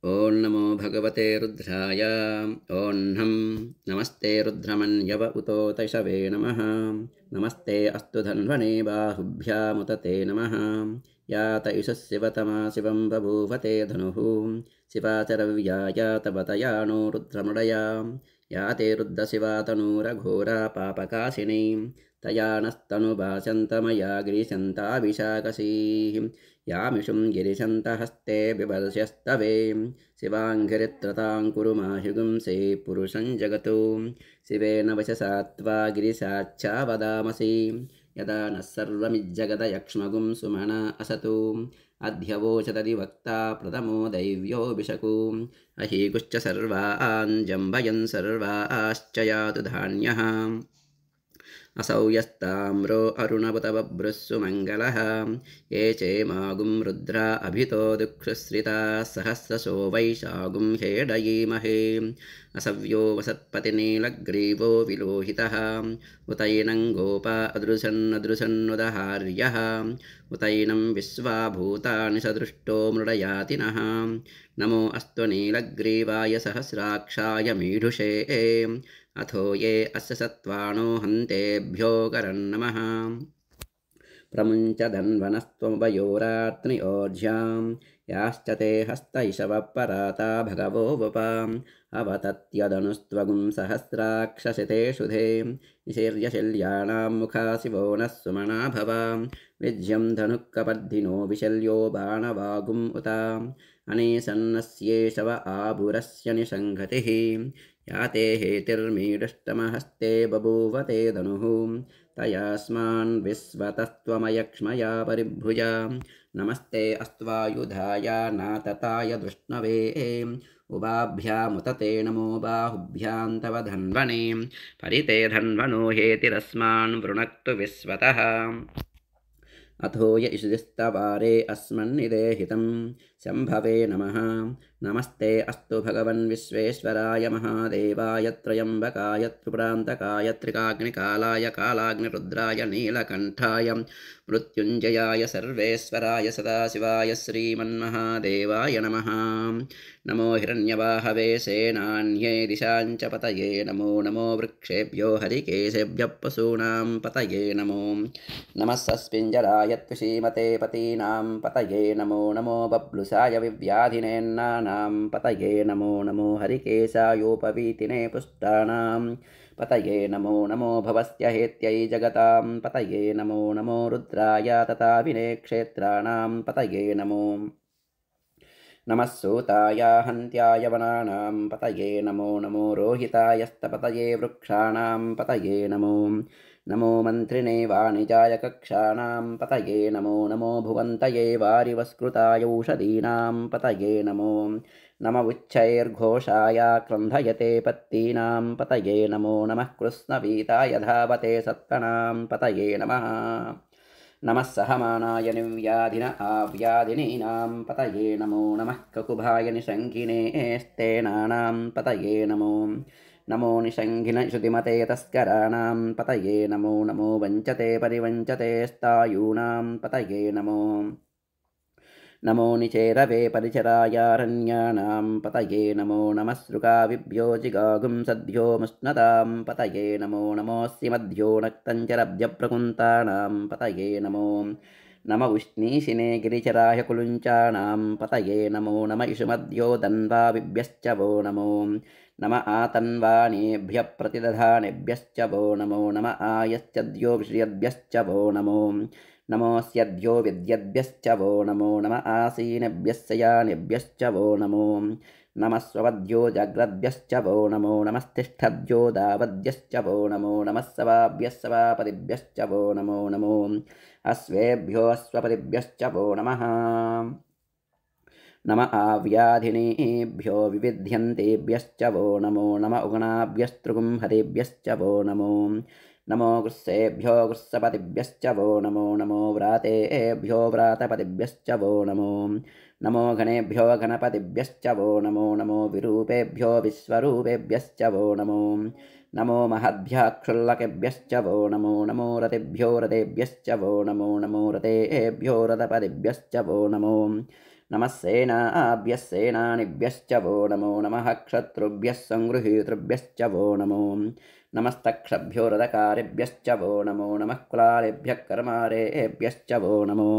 ॐ नमो भगवते रुद्राय। ॐ नमस्ते रुद्रमन्यव उतोतैषवे नमः। नमस्ते अस्तु धन्वने बाहुभ्यामुतते नमः। या तैषः शिवतमा शिवं बभूवते धनुः। शिवाचरव्याय तवतया नो रुद्रमृडया। या ते रुद्रशिवा तनूरघोरा पापकाशिनी। तया नस्तनुभाषन्तमया गिरिशन्ताभिषाकसीः। यामिषुं गिरिशन्तहस्ते बिभर्ष्यस्तवे। शिवाङ्घ्रित्रतां कुरु माहिगुंसे पुरुषं जगतो। शिवेन वचसा त्वा गिरिशाच्छा वदामसि। यदा नः सर्वमिज्जगदयक्ष्मगुं सुमना असतु। अध्यवोचदधिवक्ता प्रथमो दैव्यो विशकु। अहीकुश्च सर्वान् जम्भयन् सर्वाश्च यातु धान्यः। असौ यस्ताम्रो अरुणवतबभ्रुस्सु मङ्गलः। ये चेमागुं रुद्रा अभितो दुःखश्रिताः सहस्रशो वैशागुं हेडयीमहे। असव्यो वसत्पतिनीलग्रीवो विलोहितः। उतैनं गोपा अदृशन्नदृशन्नुदहार्यः। उतैनं विश्वाभूतानि सदृष्टो मृडयातिनः। नमो अस्तु नीलग्रीवाय सहस्राक्षाय मीढुषे। अथो ये अस्य सत्त्वानो हन्तेभ्यो करन्नमः। प्रमुञ्च धन्वनस्त्वमभयोरात्रियोर्ध्यां। याश्च ते हस्तैषवपराता भगवो वपाम्। अवतत्यदनुस्त्वगुं सहस्राक्षसिते शुधे। निशीर्यशल्याणां मुखा शिवो नः सुमना भवाम्। विज्यं धनुःकपर्धिनो विशल्यो बाणवागुम् उताम्। अनेसन्नस्येषव आभुरस्य निषङ्घतिः। या ते हेतिर्मीडष्टमहस्ते बभूवते धनुः। तयास्मान् विश्वतस्त्वमयक्ष्मया परिभुजा। नमस्ते अस्त्वायुधाय नातताय दुष्णवे। उभाभ्यामुतते नमो बाहुभ्यां तव धन्वने। परिते धन्वनो हेतिरस्मान् वृणक्तु विश्वतः। अथो य इषुदिस्तवारे अस्मन्निदेहितं। शम्भवे नमः। नमस्ते अस्तु भगवन् विश्वेश्वराय महादेवाय त्र्यम्बकाय त्रिपुरान्तकाय त्रिकाग्निकालाय कालाग्निरुद्राय नीलकण्ठाय मृत्युञ्जयाय सर्वेश्वराय सदाशिवाय श्रीमन्महादेवाय नमः। नमो हिरण्यवाहवे सेनान्ये दिशाञ्च पतये नमो। नमो वृक्षेभ्यो हरिकेशेभ्यः पशूनां पतये नमो। नमः सस्पिञ्जराय त्विषीमते पतीनां पतये नमो। नमो बब्लुसाय विव्याधिनेन्नानां पतये नमो। नमो हरिकेशायोपवीतिने पुष्टानां पतये नमो। नमो भवस्य हेत्यै जगतां पतये नमो। नमो रुद्राय तथा विने क्षेत्राणां पतये नमो। नमः सूताय हन्त्याय वनानां पतये नमो। नमो रोहितायस्तपतये वृक्षाणां पतये नमो। नमो मन्त्रिणे वाणिजाय कक्षाणां पतये नमो। नमो भुवन्तये वारिवस्कृताय औषधीनां पतये नमो। नम उच्चैर्घोषाय क्रन्धयते पत्तीनां पतये नमो। नमः कृष्णवीताय धावते सत्त्वनां पतये नमः। नमः सहमानाय निव्याधिन आव्याधिनीनां पतये नमो। नमः ककुभाय निशङ्किने स्तेनानां पतये नमो। नमो निशङ्घिन श्रुतिमते तस्कराणां पतये नमो। नमो वञ्चते परिवञ्चते स्तायूनां पतये नमो। नमो निचेरवे परिचरायारण्यानां पतये नमो। नमः सृगाविभ्यो जिगागुं सद्भ्यो मुष्णतां पतये नमो। नमोऽस्ति मध्यो नक्तञ्चरभ्यप्रकुन्तानां पतये नमो। नम उष्णीशिने गिरिचराय कुलुञ्चानां पतये नमो। नम इषुमध्यो दन्वाविभ्यश्च वो नमो। नम आतन्वानेभ्यः प्रतिदधानेभ्यश्च वो नमो। नम आयश्चद्यो विश्रियद्भ्यश्च वो नमो। नमोऽस्यद्यो विद्यद्भ्यश्च वो नमो। नम आसीनेभ्यः शयानेभ्यश्च वो नमो। नमः स्ववद्यो जाग्रद्भ्यश्च वो नमो। नमस्तिष्ठद्यो दावद्भ्यश्च वो नमो। नमः सवाभ्यः सवापदिभ्यश्च वो नमो। नमो अश्वेभ्यो अश्वपदिभ्यश्च वो नमः। नम आव्याधिनीभ्यो विविध्यन्तेभ्यश्च वो नमो। नम उगणाभ्यस्तृगुंहरेभ्यश्च वो नमो। नमो गृत्सेभ्यो गृत्सपतिभ्यश्च वो नमो। नमो व्रातेभ्यो व्रातपतिभ्यश्च वो नमो। नमो घनेभ्यो घनपतिभ्यश्च वो नमो। नमो विरूपेभ्यो विश्वरूपेभ्यश्च वो नमो। नमो महद्भ्यः क्षुल्लकेभ्यश्च वो नमो। नमो रतेभ्यो रतेभ्यश्च वो नमो। नमो रतेभ्यो रथपतिभ्यश्च वो नमो। नमः सेनाभ्यः सेनानिभ्यश्च वो नमो नमः क्षत्रुभ्यः सङ्गृहीतृभ्यश्च वो नमो नमस्तक्षभ्यो रथकारिभ्यश्च वो नमो नमः कुलालेभ्यः कर्मारेभ्यश्च वो नमो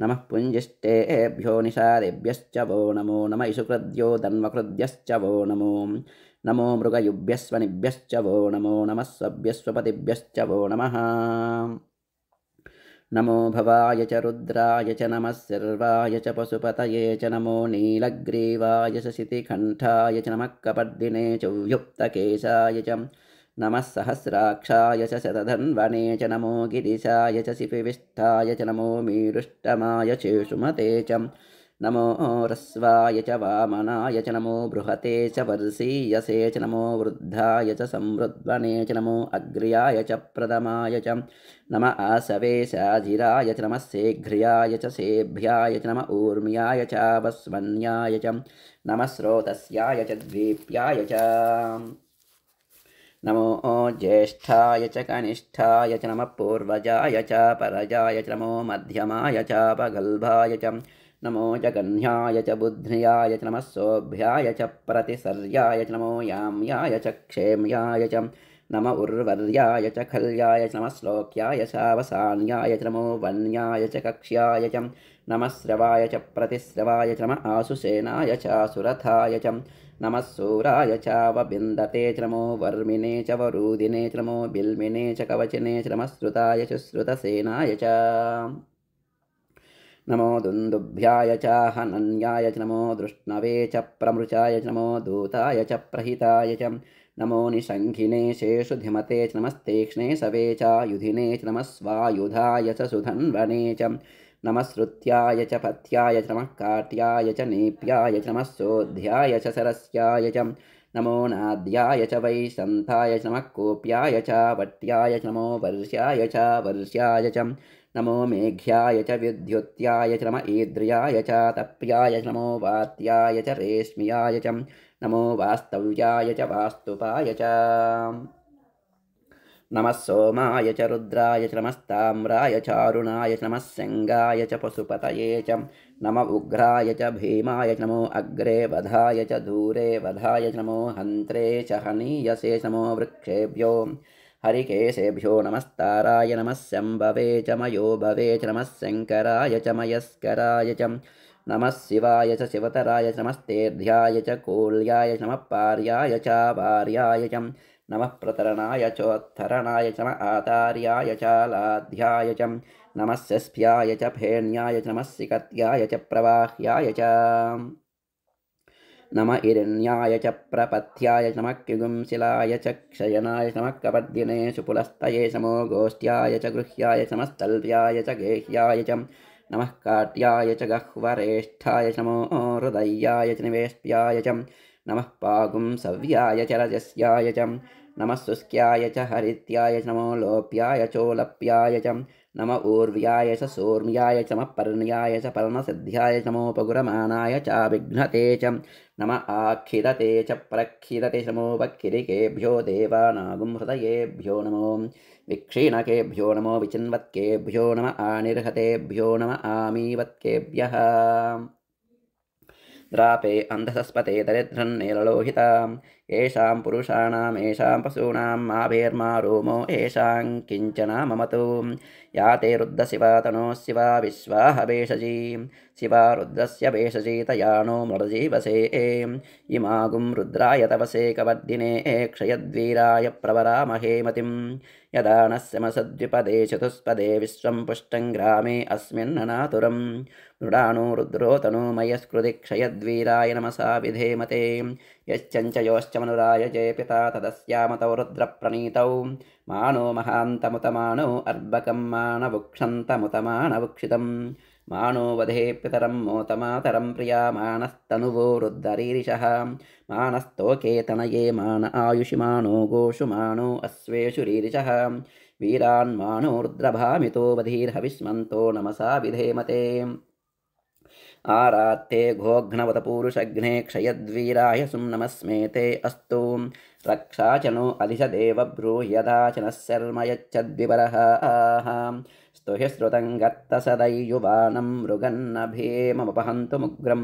नमः पुञ्जिष्टेभ्यो निषादेभ्यश्च वो नमो नमः इषुकृद्यो धन्वकृद्यश्च वो नमो नमो मृगयुभ्यस्वनिभ्यश्च वो नमो नमः स्वभ्यस्वपतिभ्यश्च वो नमः नमो भवाय च रुद्राय च नमः सर्वाय च पशुपतये च नमो नीलग्रीवाय च शितिकण्ठाय च नमः कपर्दिने च व्युक्तकेशाय च नमः सहस्राक्षाय च शतधन्वने च नमो गिरिशाय च शिपिविष्ठाय च नमो मीरुष्टमाय चेषुमते च नमो रस्वाय च वामनाय च नमो बृहते च वर्षीयसे च नमो वृद्धाय च संवृद्वने च नमो अग्र्याय च प्रथमाय च नम आसवे शाजिराय च नमः शेघ्र्याय च सेभ्याय च नमः ऊर्म्याय च वस्वन्याय च नमः स्रोतस्याय च द्वीप्याय च नमो ज्येष्ठाय च कनिष्ठाय च नमः पूर्वजाय च परजाय च नमो मध्यमाय च पगल्भाय च नमो जगन्याय च बुद्ध्याय च नमः सोभ्याय च प्रतिसर्याय च नमो याम्याय च क्षेम्याय च नम उर्वर्याय च खल्याय च नमः श्लोक्याय च अवसान्याय च नमो वन्याय च कक्ष्याय च नमः श्रवाय च प्रतिश्रवाय च नमः आशुसेनाय च सुरथाय च नमः सूराय च वबिन्दते च नमो वर्मिने च वरूदिने च नमो बिल्मिने च कवचिने च नमः श्रुताय च श्रुतसेनाय च नमो दुन्दुभ्याय च हनन्याय च नमो दृष्णवे च प्रमृचाय च नमो दूताय च प्रहिताय च नमो निषङ्घिने शेषुधिमते च नमस्तीक्ष्णे सवे च युधिने च नमः स्वायुधाय च सुधन्वने च नमः श्रुत्याय च पथ्याय च नमः काट्याय च नेप्याय च नमः सोऽध्याय च सरस्याय च नमो नाद्याय च वैशन्ताय च नमः कोप्याय च वट्याय च नमो वर्ष्याय च वर्ष्याय च नमो मेघ्याय च विद्युत्याय च नमः ईद्र्याय च तप्याय च नमो वात्याय च रेश्म्याय च नमो वास्तव्याय च वास्तुपाय च नमः सोमाय च रुद्राय च नमस्ताम्राय चारुणाय च नमः शङ्गाय च पशुपतये च नम उग्राय च भीमाय च नमो अग्रे वधाय च दूरे वधाय च नमो हन्त्रे च हनीयसे च नमो वृक्षेभ्यो हरिकेशेभ्यो नमस्ताराय नमः शम्भवे च मयो भवे च नमः शङ्कराय च मयस्कराय च नमः शिवाय च शिवतराय च नमस्तेऽध्याय च कोल्याय च नमः पार्याय च वार्याय च नमः प्रतरणाय चोत्थरणाय च नमः आतार्याय च लाध्याय च नमः शस्भ्याय च फेन्याय च नमः सिकत्याय च प्रवाह्याय च नमः इरण्याय च प्रपथ्याय च नमः किगुंशिलाय च क्षयनाय च नमः कपर्दिने सुपुलस्तये च नमो गोष्ठ्याय च गृह्याय च नमस्तल्व्याय च गेह्याय च नमः काट्याय च गह्वरेष्ठाय च नमो हृदयाय च निवेष्ट्याय च नमः पागुंसव्याय च रजस्याय च नमः शुष्क्याय च हरित्याय च नमो लोप्याय चोलप्याय च नमः ऊर्व्याय च सोर्म्याय च नमः पर्ण्याय च पर्णसिद्ध्याय च नमोपगुरमाणाय च विघ्नते च नमः आखिरते च प्रखिरते च नमोपखिरिकेभ्यो देवानागुं हृदयेभ्यो नमो विक्षीणकेभ्यो नमो विचिन्वत्केभ्यो नमः आनिर्हतेभ्यो नमः आमीवत्केभ्यः द्रापे अन्धसस्पते दरिद्रन्नीललोहितां येषां पुरुषाणाम् येषां पशूनां माभेर्मा रोमो येषां किञ्चन ममतु या ते रुद्रशिवा तनोः शिवा विश्वाह भेषजी शिवा रुद्रस्य भेषजी तया नो मृडजीवसे इमागुं रुद्राय तपसे कवर्दिने क्षयद्वीराय प्रवरामहे मतिं यदा नस्यमसद्विपदे चतुष्पदे विश्वं पुष्टं ग्रामे अस्मिन्ननातुरं मृडानो रुद्रो तनोमयस्कृति क्षयद्वीराय नमसा विधेमते यश्चञ्चयोश्च मनुराय जय पिता तदस्यामतौ रुद्रप्रणीतौ मानो महान्तमुतमानो अर्भकं मानवुक्षन्तमुतमानवुक्षितं मानो वधे पितरं मोतमातरं प्रिया मानस्तनुवो रुद्ररीरिषः मानस्तोके तनये मान आयुषि मानो गोषु मानो अश्वेषु रीरिषः वीरान्मानो रुद्रभामितो वधीर्हविष्मन्तो नमसा विधेमते आरात्ते घोघ्नवतपूरुषघ्ने क्षयद्वीराय सुम्नमस्मेते अस्तु रक्षा च नो अधिश देवब्रूह्यदा च नः शर्म यच्छद्विपरः स्तुहि श्रुतं गत्तसदैयुवानं मृगन्नभीममुपहन्तु मुग्रं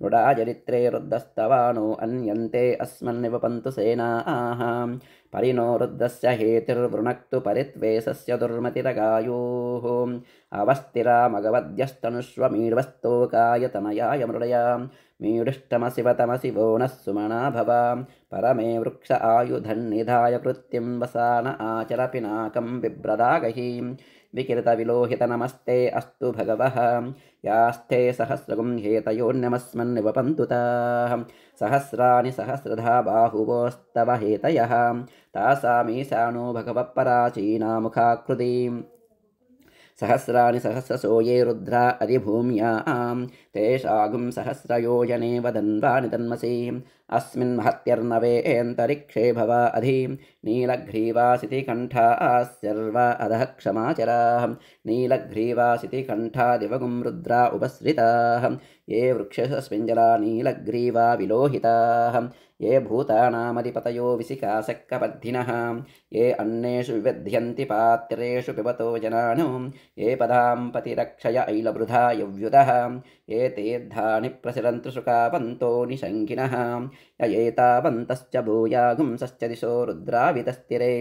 मृडाचरित्रे रुद्धस्तवानो अन्यन्ते अस्मन्निवपन्तु सेनाः परिणो रुद्रस्य हेतिर्वृणक्तु परित्वेषस्य दुर्मतिरगायोः अवस्थिरामगवद्यस्तनुष्वमीड्वस्तोकायतनयाय मृडया मीडुष्टमशिवतमसि वो नः सुमना भव परमे वृक्ष आयुधन्निधाय कृत्तिं वसान आचर पिनाकं बिभ्रदागहीं विकृतविलोहितनमस्ते अस्तु भगवः यास्ते सहस्रगुं हेतयोन्यमस्मन्निवपन्तु ताः सहस्राणि सहस्रधा बाहुवोस्तव हेतयः तासामीशानो भगवः पराचीना मुखाकृतिम् सहस्राणि सहस्रशो ये रुद्रा अधिभूम्यां तेषागुं सहस्रयोजने वदन्वानि तन्मसि अस्मिन् महत्यर्णवेऽन्तरिक्षे भव अधि नीलग्रीवासिति कण्ठाः सर्वा अधः क्षमाचराः नीलग्रीवासिति कण्ठा दिवगुं रुद्रा उपसृताः ये वृक्षस्पिञ्जरा नीलग्रीवा विलोहिताः ये भूतानामधिपतयो विसिकाशक्कपद्धिनः ये अन्नेषु विविध्यन्ति पात्रेषु पिबतो जनानो ये पदां पतिरक्षय ऐलवृधा यव्युतः ये तीर्थानि प्रसरन्तु शुकावन्तो निशङ्किनः ययेतावन्तश्च भूयागुंसश्च दिशो रुद्रावितस्तिरे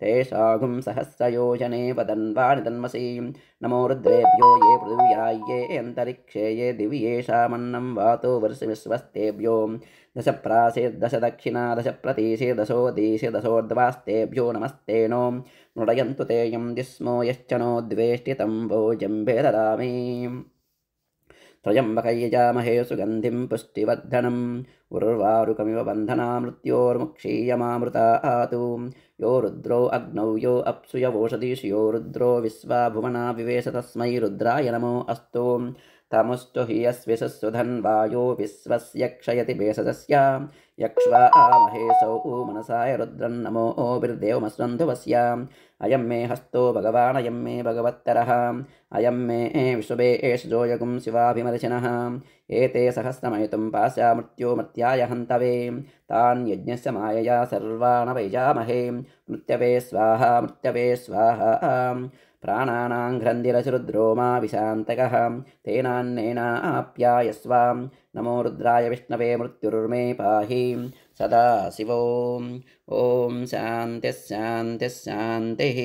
तेषागुं सहस्रयोजने वदन्वानि तन्मसि नमो रुद्रेभ्यो ये पृथिव्याय्ये अन्तरिक्षे ये दिव्येषामन्नं वातो वर्षविश्वस्तेभ्यो दश प्रासीर्दश दक्षिणा दश प्रतीशीर्दशोदीशीर्दशोर्ध्वास्तेभ्यो नमस्ते नो मृडयन्तु ते यं दिस्मो यश्च नो द्वेष्टितं भोजम्भे ददामि त्र्यम्बकयजामहे सुगन्धिं पुष्टिवर्धनम् उर्वारुकमिव बन्धना मृत्योर्मुक्षीयमामृतातु यो रुद्रो अग्नौ यो अप्सु यवोषधीषु यो रुद्रो विश्वा भुवना विवेश तस्मै रुद्राय नमो अस्तु तमुस्तु हि यस्विशस्वधन्वायो विश्वस्य क्षयति भेषजस्य यक्ष्वा महेशौ मनसाय रुद्रं नमो बिर्देवमस्वन्धुवस्य अयं मे हस्तो भगवान् अयं मे भगवत्तरः अयं मे विशुभे एष जोयगुं शिवाभिमर्शिनः एते सहस्रमयितुं पास्या मृत्यो मर्त्याय हन्तवे तान् यज्ञस्य मायया सर्वान् वैजामहे मृत्यवे स्वाहा प्राणानां घ्रन्दिरसरुद्रो मा विशान्तकः तेनान्नेनाप्यायस्वां नमो रुद्राय विष्णवे मृत्युर्मे पाहि सदा शिवो ॐ शान्तिः शान्तिः शान्तिः।